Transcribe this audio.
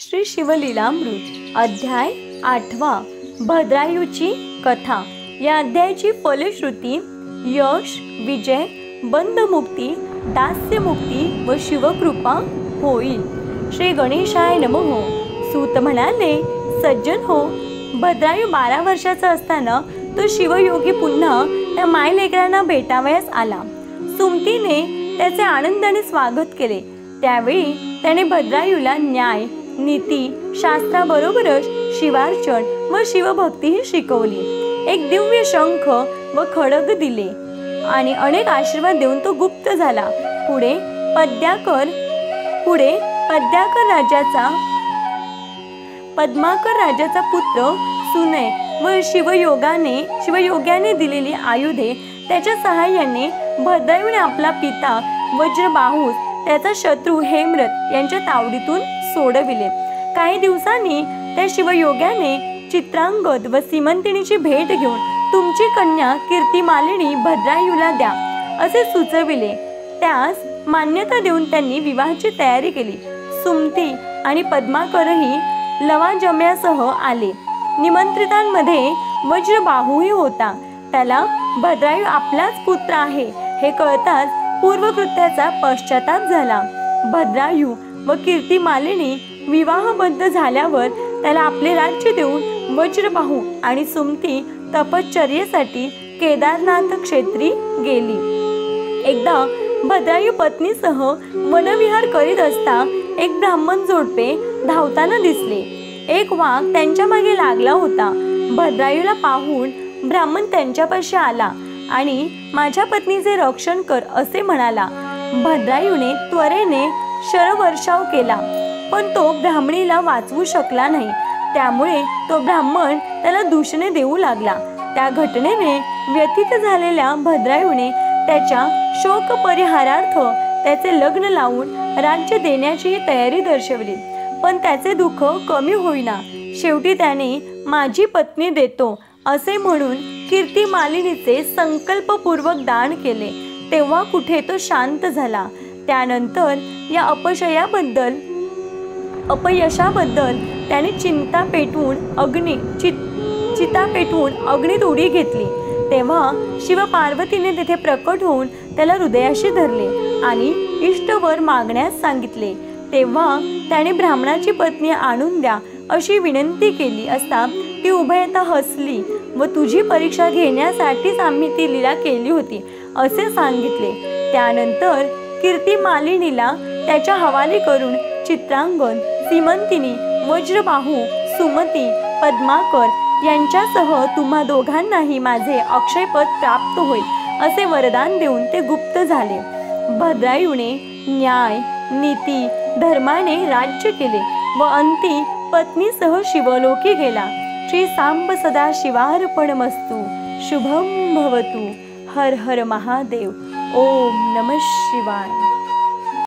श्री शिवलीलामृत अध्याय 8 भद्रायूची कथा। या अध्यायाची फलश्रुती यश, विजय, बंधमुक्ती, दास्यमुक्ती व शिवकृपा होईल। श्री गणेशाय नमः। सूत म्हणाले, सज्जन हो, भद्रायू 12 वर्षाचा असताना तो शिवयोगी पुन्हा त्या मायलेकरांना भेटावयास आला। सुमतीने त्याचे आनंदाने स्वागत केले। त्यावेळी त्याने भद्रायूला न्याय, नीती, शास्त्राबरोबरच शिवार्चन व शिवभक्तीही शिकवली। एक दिव्य शंख व खड्ग दिले आणि अनेक आशीर्वाद देऊन तो गुप्त झाला। पुढे पद्माकर राजाचा पुत्र सुनय व शिवयोग्याने दिलेली आयुधे त्याच्या सहाय्याने भद्रायूने आपला पिता वज्रबाहूस त्याचा शत्रू हेमरथ यांच्या तावडीतून सोडविले। काही दिवसांनी त्या शिवयोग्याने चित्रांगद व सीमंतिनीची भेट घेऊन तुमची कन्या कीर्तिमालिनी भद्रायूला द्या असे सुचविले। त्यास मान्यता देऊन त्यांनी विवाहाची तयारी केली। सुमती आणि पद्माकरही लवाजम्यासह आले। निमंत्रितांमध्ये वज्रबाहूही होता। त्याला भद्रायू आपलाच पुत्र आहे हे कळताच पूर्वकृत्याचा पश्चाताप झाला। भद्रायू व कीर्तिमालिनी विवाहबद्ध झाल्यावर त्याला आपले राज्य देऊन वज्रबाहू आणि सुमती तपश्चर्येसाठी केदारनाथ क्षेत्री गेली। एकदा भद्रायू पत्नीसह वनविहार करीत असता एक ब्राह्मण जोडपे धावताना दिसले। एक वाघ त्यांच्या मागे लागला होता। भद्रायूला पाहून ब्राह्मण त्यांच्यापाशी आला आणि माझ्या पत्नीचे रक्षण कर असे म्हणाला। भद्रायूने त्वरेने शरवर्षाव केला, पण तो ब्राह्मणीला वाचवू शकला नाही। त्यामुळे तो ब्राह्मण त्याला दूषणे देऊ लागला। त्या घटनेने व्यथित झालेल्या भद्रायूने त्याच्या शोक परिहारार्थ त्याचे लग्न लावून राज्य देण्याची तयारी दर्शवली, पण त्याचे दुःख कमी होईना। शेवटी त्याने माझी पत्नी देतो असे म्हणून कीर्तिमालिनीचे संकल्पपूर्वक दान केले। तेव्हा कुठे तो शांत झाला। त्यानंतर या अपयशाबद्दल त्याने चिता पेटवून अग्नीत उडी घेतली। तेव्हा शिवपार्वतीने तेथे प्रकट होऊन त्याला हृदयाशी धरले आणि इष्टवर मागण्यास सांगितले। तेव्हा त्याने ब्राह्मणाची पत्नी आणून द्या अशी विनंती केली असता ती उभयता हसली व तुझी परीक्षा घेण्यासाठीच आम्ही ती लीला केली होती असे सांगितले। त्यानंतर कीर्तिमालिनीला त्याच्या हवाली करून चित्रांगद, सीमंतिनी, वज्रबाहू, सुमती, पद्माकर यांच्यासह तुम्हा दोघांनाही माझे अक्षयपद प्राप्त होईल असे वरदान देऊन ते गुप्त झाले। भद्रायूने न्याय, नीती, धर्माने राज्य केले व अंती पत्नीसह शिवलोकी गेला। श्री सांब सदा शिवार्पणमस्तु। शुभम भवतु। हर हर महादेव। ओम नमः शिवाय।